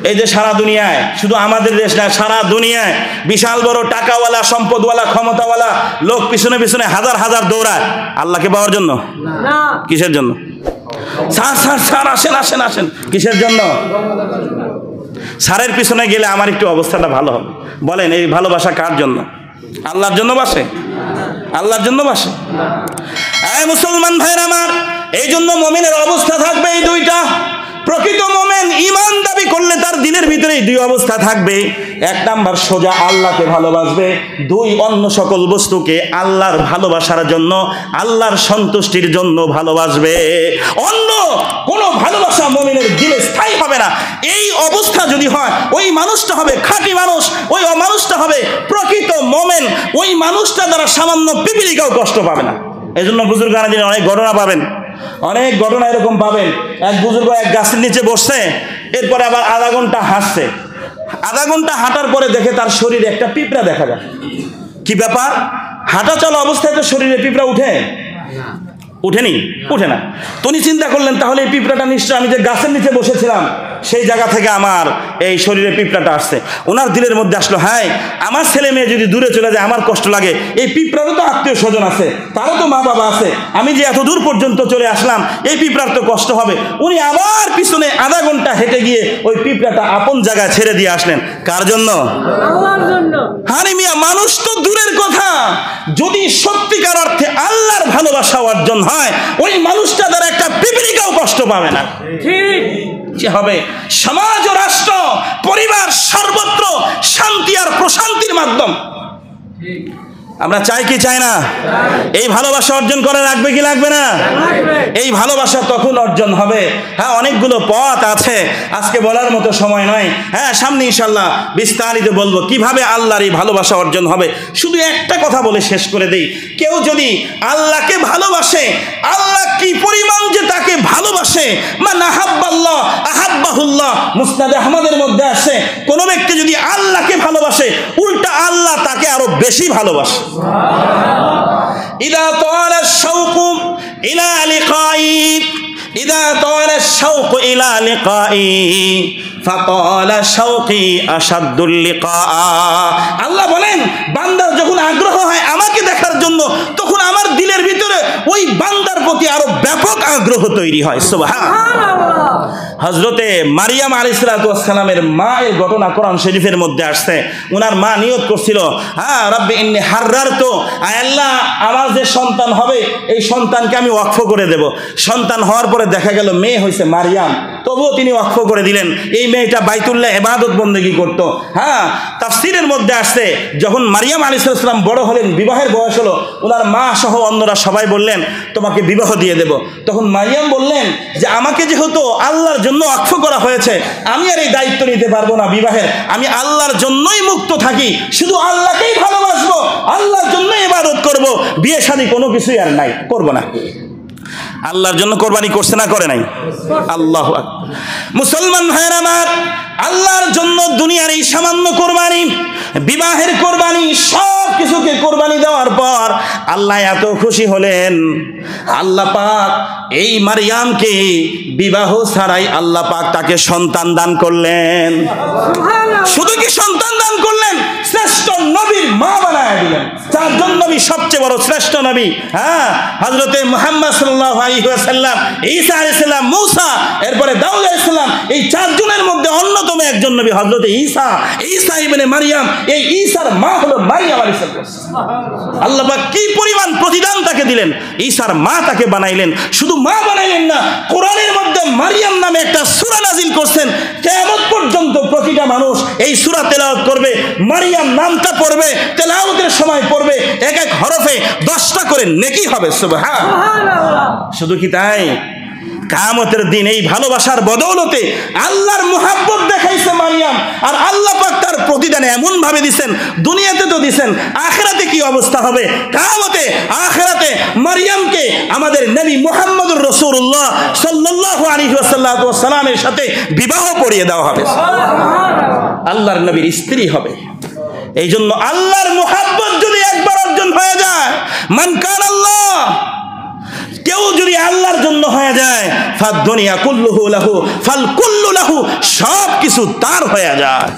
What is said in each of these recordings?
এই যে সারা দুনিয়ায়, শুধু আমাদের দেশ না, সারা দুনিয়ায় বিশাল বড় টাকাওয়ালা, সম্পদওয়ালা, ক্ষমতাওয়ালা লোক পিছনে পিছনে হাজার হাজার দৌড়ায় আল্লাহকে পাওয়ার জন্য না। কিসের জন্য? স্যার স্যার স্যার আসেন আসেন আসেন, কিসের জন্য? স্যারের পিছনে গেলে আমার একটু অবস্থাটা ভালো হবে। বলেন, এই ভালোবাসা কার জন্য? আল্লাহর জন্য বাসে? আল্লাহর জন্য বাসে? এই মুসলমান ভাইরা আমার, এই জন্য মুমিনের অবস্থা থাকবে এই দুইটা। প্রকৃত মুমিন ঈমান দাবি করলে তার দিলের ভিতরে এই দুই অবস্থা থাকবে। এক নাম্বার, সোজা আল্লাহকে ভালোবাসবে। দুই, অন্য সকল বস্তুকে আল্লাহর ভালোবাসার জন্য, আল্লাহর সন্তুষ্টির জন্য ভালোবাসবে। অন্য কোনো ভালোবাসা মুমিনের দিলে স্থায়ী হবে না। এই অবস্থা যদি হয়, ওই মানুষটা হবে খাঁটি মানুষ, ওই মানুষটা হবে প্রকৃত মুমিন। ওই মানুষটা দ্বারা সামান্য পিপিলিকাও কষ্ট পাবে না। এই জন্য বুজুর্গানা দিনে অনেক ঘটনা পাবেন, অনেক ঘটনা এরকম পাবেন। এক বুজুর্গ এক গাছের নিচে বসছে, এরপরে আবার আধা ঘন্টা হাঁটছে। আধা ঘন্টা হাঁটার পরে দেখে তার শরীরে একটা পিঁপড়া দেখা যায়। কি ব্যাপার? হাঁটা চলা অবস্থায় তো শরীরে পিঁপড়া উঠে? উঠেনি, উঠে না। তো উনি চিন্তা করলেন, তাহলে এই পিঁপড়াটা নিশ্চয় আমি যে গাছের নিচে বসেছিলাম সেই জায়গা থেকে আমার এই শরীরে পিঁপড়াটা আসছে। ওনার দিলের মধ্যে আসলো, হ্যাঁ, আমার ছেলে মেয়ে যদি দূরে চলে যায় আমার কষ্ট লাগে, এই পিঁপড়ারও তো আত্মীয় স্বজন আছে, তারও তো মা বাবা আছে, আমি যে এত দূর পর্যন্ত চলে আসলাম, এই পিঁপড়ার তো কষ্ট হবে। উনি আবার পিছনে আধা ঘন্টা হেঁটে গিয়ে ওই পিঁপড়াটা আপন জায়গায় ছেড়ে দিয়ে আসলেন। কার জন্য? আল্লাহর জন্য। আরে মিয়া, মানুষ তো দূরের কথা, যদি সত্যিকার অর্থে আল্লাহর ভালোবাসা অর্জন হয়, ওই মানুষটা দ্বারা একটা পিঁপড়িকাও কষ্ট পাবে না। ঠিক যে হবে সমাজ ও রাষ্ট্র, পরিবার, সর্বত্র শান্তি আর প্রশান্তির মাধ্যম। আমরা চাই কি চাই না? এই ভালোবাসা অর্জন করা লাগবে কি লাগবে না? এই ভালোবাসা তখন অর্জন হবে। হ্যাঁ, অনেকগুলো পথ আছে, আজকে বলার মতো সময় নয়। হ্যাঁ, সামনে ইনশাআল্লাহ বিস্তারিত বলবো কিভাবে আল্লাহর এই ভালোবাসা অর্জন হবে। শুধু একটা কথা বলে শেষ করে দেই, কেউ যদি আল্লাহকে ভালোবাসে, আল্লাহ কি পরিমাণ যে তাকে ভালোবাসে, মান আহাব্বাল্লাহ আহাব্বাহুল্লাহ, মুসনাদে আহমদের মধ্যে আসে, কোন ব্যক্তি যদি আল্লাহকে ভালোবাসে, উল্টা আল্লাহ তাকে আরো বেশি ভালোবাসে। ইদা তাআলা আশ-শাওকু ইলা লিকাই, ইদা তাআলা আশ-শাওকু ইলা লিকাই ফাতালা শাওকি আশাদ্দুল লিকা। আল্লাহ বলেন, বান্দার যখন আগ্রহ হয় আমাকে দেখার জন্য, তখন আমার দিলের ভিতরে ওই বান্দার প্রতি আরো ব্যাপক আগ্রহ তৈরি হয়। সুবহানাল্লাহ। হযরতে মারিয়াম আলাইহিস সালামের মায়ের ঘটনা কোরআন শরীফের মধ্যে আসছে। ওনার মা নিয়ত করছিল, হ্যাঁ, রব্বি ইন্নী হাররারতু, আয় আল্লাহ, আমার যে সন্তান হবে এই সন্তানকে আমি ওয়াকফ করে দেব। সন্তান হওয়ার পরে দেখা গেল মেয়ে হয়েছে মারিয়াম, তবুও তিনি ওয়াকফ করে দিলেন। এই মেয়েটা বাইতুল্লাহ ইবাদত বন্দেগী করত। হ্যাঁ, তাফসীরের মধ্যে আসছে, যখন মারিয়াম আলাইহিস সালাম বড় হলেন, বিবাহের বয়স হলো, ওনার মা সহ অন্যরা সবাই বললেন তোমাকে বিবাহ দিয়ে দেব। তখন মারিয়াম বললেন যে আমাকে যেহেতু আল্লাহর জন্য ওয়াকফ করা হয়েছে, আমি আর এই দায়িত্ব নিতে পারবো না বিবাহের, আমি আল্লাহর জন্যই মুক্ত থাকি, শুধু আল্লাহকেই ভালোবাসবো, আল্লাহর জন্যই ইবাদত করব, বিয়ে শাদী কোনো কিছুই আর নাই, করব না। আল্লাহর জন্য কোরবানি করছে না করে নাই? আল্লাহু আকবার। মুসলমান ভাইরা আমার, আল্লাহর জন্য দুনিয়ার এই সামান্য কোরবানি, বিবাহের কোরবানি, সব কিছুকে কোরবানি দেওয়ার পর আল্লাহ এত খুশি হলেন, আল্লাহ পাক এই মারিয়ামকে বিবাহ ছাড়াই আল্লাহ পাক তাকে সন্তান দান করলেন। শুধু কি সন্তান দান করলেন, শ্রেষ্ঠ নবীর মা বানায় দিলেন। চারজন নবী, সবচেয়ে বড় শ্রেষ্ঠ নবী, হ্যাঁ, হযরতে মুহাম্মদ সাল্লাল্লাহু আলাইহি ওয়াসাল্লাম, ঈসা আলাইহিস সালাম, মুসা, এরপরে দাউদ আলাইহিস সালাম, এই চারজনের মধ্যে অন্যতম একজন নবী হযরতে ঈসা, ঈসা ইবনে মারিয়াম। এই ঈসার মা হলো মারিয়াম আলাইহিস সালাম। আল্লাহ পাক কি পরিমাণ প্রতিদান তাকে দিলেন, ঈসার মা তাকে বানাইলেন। শুধু মা বানাইলেন না, কোরআনের মধ্যে মারিয়াম নামে একটা সূরা নাজিল করছেন। কিয়ামত পর্যন্ত প্রতিটা মানুষ এই সূরা তেলাওয়াত করবে, মারিয়াম নামটা পড়বে, তেলাওয়াতের সময় পড়বে, এক এক হরফে 10টা করে নেকি হবে। সুবহানাল্লাহ। শুধু কি তাই, কিয়ামতের দিন এই ভালোবাসার বদৌলতে আল্লাহর মুহাব্বত দেখাইছে মারিয়াম, আর আল্লাহ পাক তার প্রতিদান এমন ভাবে দিবেন, দুনিয়াতে তো দিবেন, আখিরাতে কি অবস্থা হবে? কিয়ামতে আখিরাতে মারিয়ামকে আমাদের নবী মুহাম্মদুর রাসূলুল্লাহ সাল্লাল্লাহু আলাইহি ওয়াসাল্লামের সাথে বিবাহ পড়িয়ে দেওয়া হবে। আল্লাহর নবীর স্ত্রী হবে। এই জন্য আল্লাহর মুহাব্বত যদি একবার অর্জন হয়ে যায়, মান কান আল্লাহ, কেউ যদি আল্লাহর জন্য হয়ে যায়, ফাদ-দুনিয়া কুল্লুহু লাহু ফাল কুল্লু লাহু, সব কিছু তার হয়ে যায়।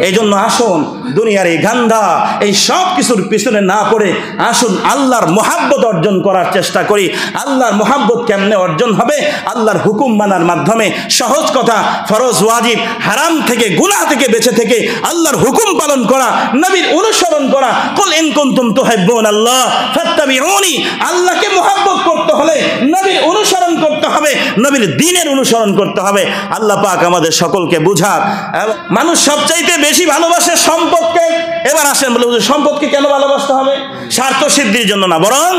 এই জন্য আসুন দুনিয়ার এই গান্ধা এই সব কিছুর পিছনে না পড়ে আসুন আল্লাহর মুহাব্বত অর্জন করার চেষ্টা করি। আল্লাহর মুহাব্বত কেমনে অর্জন হবে? আল্লাহর হুকুম মানার মাধ্যমে। সহজ কথা, ফরজ ওয়াজিব হারাম থেকে গুনাহ থেকে বেঁচে থেকে আল্লাহর হুকুম পালন করা, নবীর অনুসরণ করা। কুল ইন কুনতুম তুহিব্বুনাল্লাহ ফাত্তাবিউনি, আল্লাহকে মুহাব্বত করতে হলে নবীর অনুসরণ করতে হবে, নবীর দ্বীনের অনুসরণ করতে হবে। আল্লাহ পাক আমাদের সকলকে বুঝাক। মানুষ সবচাইতে বেশি ভালোবাসে সম্পদকে। এবার আসেন বলে, সম্পদকে কেন ভালোবাসতে হবে? স্বার্থ সিদ্ধির জন্য না, বরং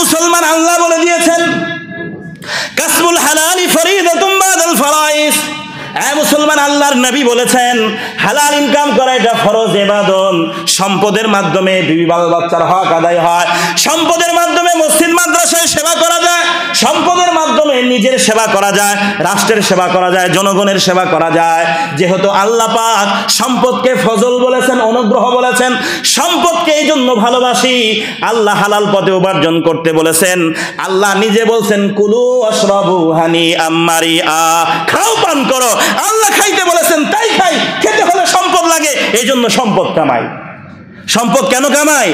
মুসলমান আল্লাহ বলে দিয়েছেন কাসবুল হালালি ফরিদাতুম বাদাল ফারাইজ। মুসলমান আল্লাহর নবী বলেছেন হালাল ইনকাম করা এটা ফরজ ইবাদত। সম্পদের মাধ্যমে বিবি বাল বাচ্চার হক আদায় হয়, সম্পদের মাধ্যমে মসজিদ মাদ্রাসায় সেবা করা যায়, সম্পদের মাধ্যমে নিজের সেবা করা যায়, রাষ্ট্রের সেবা করা যায়, জনগণের সেবা করা যায়। যেহেতু আল্লাহ পাক সম্পদকে ফজল বলেছেন, অনুগ্রহ বলেছেন, সম্পদকে এই জন্য ভালোবাসি। আল্লাহ হালাল পথে উপার্জন করতে বলেছেন। আল্লাহ নিজে বলছেন কুলু আশরাবু হানি আম্মারিআ, খাও পান করো। আল্লাহ খাইতে বলেছেন তাই খাই, খেতে হলে সম্পদ লাগে, এই জন্য সম্পদ কামাই। সম্পদ কেন কামাই?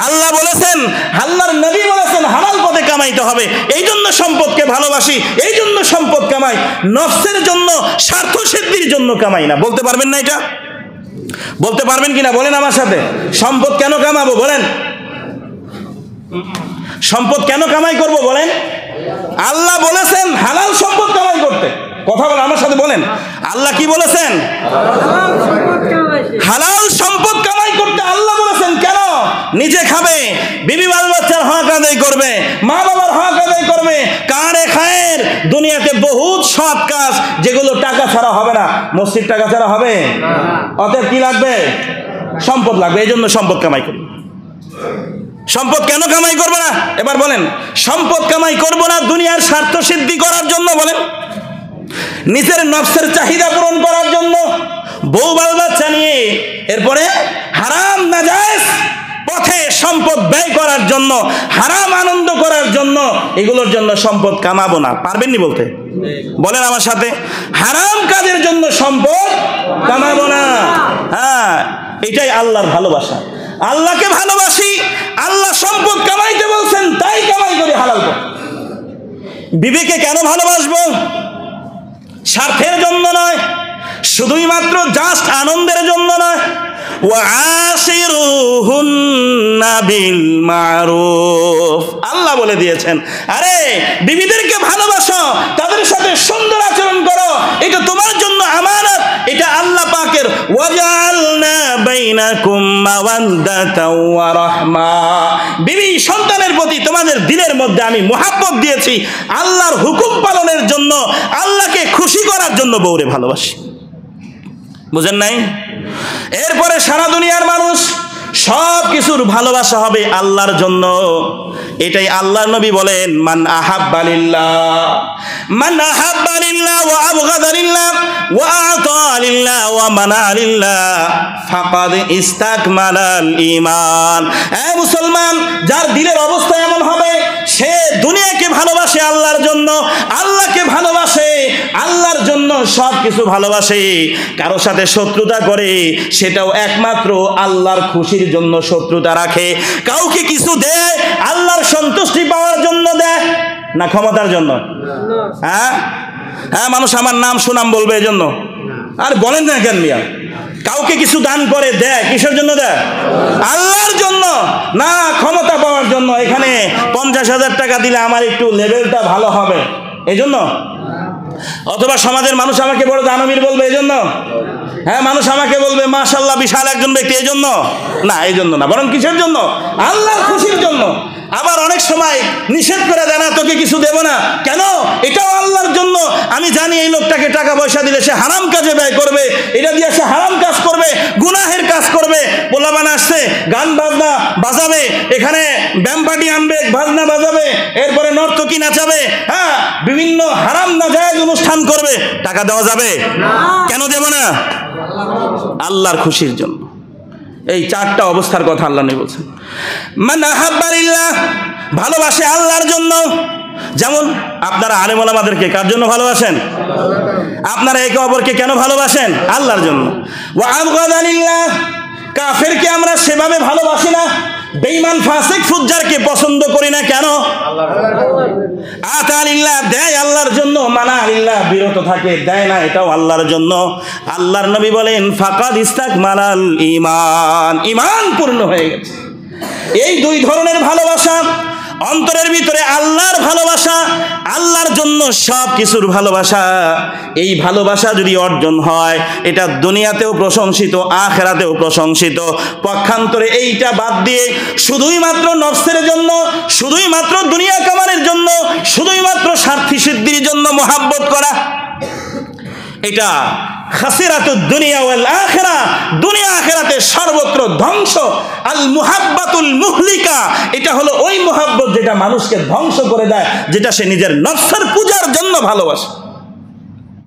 আল্লাহ বলেছেন, আল্লাহর নবী বলেছেন হালাল পথে কামাইতে হবে, এই জন্য সম্পদকে ভালোবাসি, এই জন্য সম্পদ কামাই। নফসের জন্য, স্বার্থ সিদ্ধির জন্য কামাই না। বলতে পারবেন না এটা? বলতে পারবেন কিনা বলেন আমার সাথে। সম্পদ কেন কামাবো বলেন? সম্পদ কেন কামাই করব বলেন? আল্লাহ বলেছেন হালাল সম্পদ কামাই করতে। কথা বলেন আমার সাথে, বলেন আল্লাহ কি বলেছেন? হালাল সম্পদ কামাই করতে আল্লাহ বলেছেন। কেন? নিজে খাবে, বিবি বাল বাচ্চার হক আদায় করবে, মা বাবার হক আদায় করবে। কারে খায়ের দুনিয়াতে বহুত সৎ কাজ যেগুলো টাকা ছাড়া হবে না। মসজিদ টাকা ছাড়া হবে? অতএব কি লাগবে? সম্পদ লাগবে। এই জন্য সম্পদ কামাই করি। সম্পদ কেন কামাই করবো না? এবার বলেন, সম্পদ কামাই করবো না দুনিয়ার স্বার্থ সিদ্ধি করার জন্য, বলেন নিজের নফসের চাহিদা পূরণ করার জন্য, বউ বাল বাচ্চা নিয়ে, এরপরে হারাম নাজায়েজ পথে সম্পদ ব্যয় করার জন্য, হারাম আনন্দ করার জন্য, এগুলোর জন্য সম্পদ কামাবো না। পারবেননি বলতে? বলেন আমার সাথে, হারাম কাজের জন্য সম্পদ কামাবো না। হ্যাঁ, এটাই আল্লাহর ভালোবাসা। আল্লাহকে ভালোবাসি, আল্লাহ সম্পদ কামাইতে বলছেন তাই কামাই করি হালাল পথে। বিবেকে কেন ভালোবাসবো? স্বার্থের জন্য নয়, শুধুই মাত্র জাস্ট আনন্দের জন্য নয়। ওয়াশিরুহুন্না বিল মারুফ, আল্লাহ বলে দিয়েছেন আরে বিবিদেরকে ভালোবাসো, তাদের সাথে সুন্দর আচরণ করো, এটা তোমার জন্য আমানত। এটা আল্লাহ পাকের ওয়াজআলনা বাইনাকুম মাওয়াদ্দাতাও ওয়া রাহমা, বিবি সন্তানের প্রতি তোমাদের দিলের মধ্যে আমি মুহাব্বত দিয়েছি আল্লাহর হুকুম পালনের জন্য, আল্লাহকে খুশি করার জন্য বউরে ভালোবাসি। বুঝেন নাই? এরপরে সারা দুনিয়ার মানুষ সব কিছুর ভালোবাসা হবে আল্লাহর জন্য। এটাই আল্লাহর নবী বলেন মান আহাব্বা লিল্লাহ, মান আহাব্বা লিল্লাহ ওয়া আবগাদা লিল্লাহ ওয়া আতা লিল্লাহ ওয়া মানা লিল্লাহ ফাকাদ ইস্তাকমালাল ঈমান। মুসলমান, যার দিলের অবস্থা এমন হবে সে দুনিয়াকে ভালোবাসে আল্লাহর জন্য, আল্লাহকে ভালোবাসে আল্লাহর জন্য, সব কিছু ভালোবাসে। কারো সাথে শত্রুতা করে সেটাও একমাত্র আল্লাহর খুশির জন্য শত্রুতা রাখে। কাউকে কিছু দেয় আল্লাহর সন্তুষ্টি পাওয়ার জন্য দেয় না ক্ষমতার জন্য? হ্যাঁ হ্যাঁ, মানুষ আমার নাম সুনাম বলবে এই জন্য। আর বলেন না কেন মিয়া, কাউকে কিছু দান করে দেয় কিসের জন্য দেয়? আল্লাহর জন্য না ক্ষমতা পাওয়ার জন্য। এখানে 50,000 টাকা দিলে আমার একটু লেভেলটা ভালো হবে এই জন্য, অথবা সমাজের মানুষ আমাকে বড় দানবীর বলবে এই জন্য, হ্যাঁ মানুষ আমাকে বলবে মাশাআল্লাহ বিশাল একজন ব্যক্তি এই জন্য না, এই জন্য না, বরং কিসের জন্য? আল্লাহর খুশির জন্য। আবার অনেক সময় নিষেধ করে দেয় না তোকে কিছু দেব না, কেন? এটাও আল্লাহর জন্য। আমি জানি এই লোকটাকে টাকা পয়সা দিলে সে হারাম কাজে ব্যয় করবে, এটা দিয়ে সে হারাম কাজ করবে, গুনাহের কাজ করবে। পোলাপান আসছে গান বাজনা বাজাবে, এখানে ব্যাম পার্টি আনবে, বাজনা বাজাবে, এরপরে নর্তকী নাচাবে, হ্যাঁ বিভিন্ন হারাম নাজায়েজ অনুষ্ঠান করবে, টাকা দেওয়া যাবে? কেন দেব না? আল্লাহর খুশির জন্য। এই 4টা অবস্থার কথা আল্লাহ নবী বলছেন। মান আহাব্বা লিল্লাহ, ভালোবাসে আল্লাহর জন্য। যেমন আপনারা আলেম ওলামাদেরকে কার জন্য ভালোবাসেন? আপনারা একে অপরকে কেন ভালোবাসেন? আল্লাহর জন্য। ওয়া আবগাদানিল্লাহ, কাফেরকে আমরা সেভাবে ভালোবাসি না, বেঈমান ফাসিক ফুজ্জারকে পছন্দ করি না কেন? আতালিল্লাহ, দেয় আল্লাহর জন্য, মানা আলিল্লাহ, বিরত থাকে, দেয় না, এটাও আল্লাহর জন্য। আল্লাহর নবী বলেন ফাকাদ ইস্তাকমালাল ঈমান, ঈমান পূর্ণ হয়ে গেছে। এই দুই ধরনের ভালোবাসা, অন্তরের ভিতরে আল্লাহর ভালোবাসা, আল্লাহর জন্য সব কিছুর ভালোবাসা, এই ভালোবাসা যদি অর্জন হয় এটা দুনিয়াতেও প্রশংসিত, আখিরাতেও প্রশংসিত। পক্ষান্তরে এইটা বাদ দিয়ে শুধুই মাত্র নফসের জন্য, শুধুই মাত্র দুনিয়া কামানের জন্য, শুধুই মাত্র স্বার্থী সিদ্ধির জন্য মহাব্বত করা, এটা খাসিরাতুদ দুনিয়া ওয়াল আখিরা, দুনিয়া আখিরাতে সর্বত্র ধ্বংস। আল মুহাব্বাতুল মুহলিকা, এটা হলো ওই মুহাব্বত যেটা মানুষকে ধ্বংস করে দেয়, যেটা সে নিজের নফসের পূজার জন্য ভালোবাসে।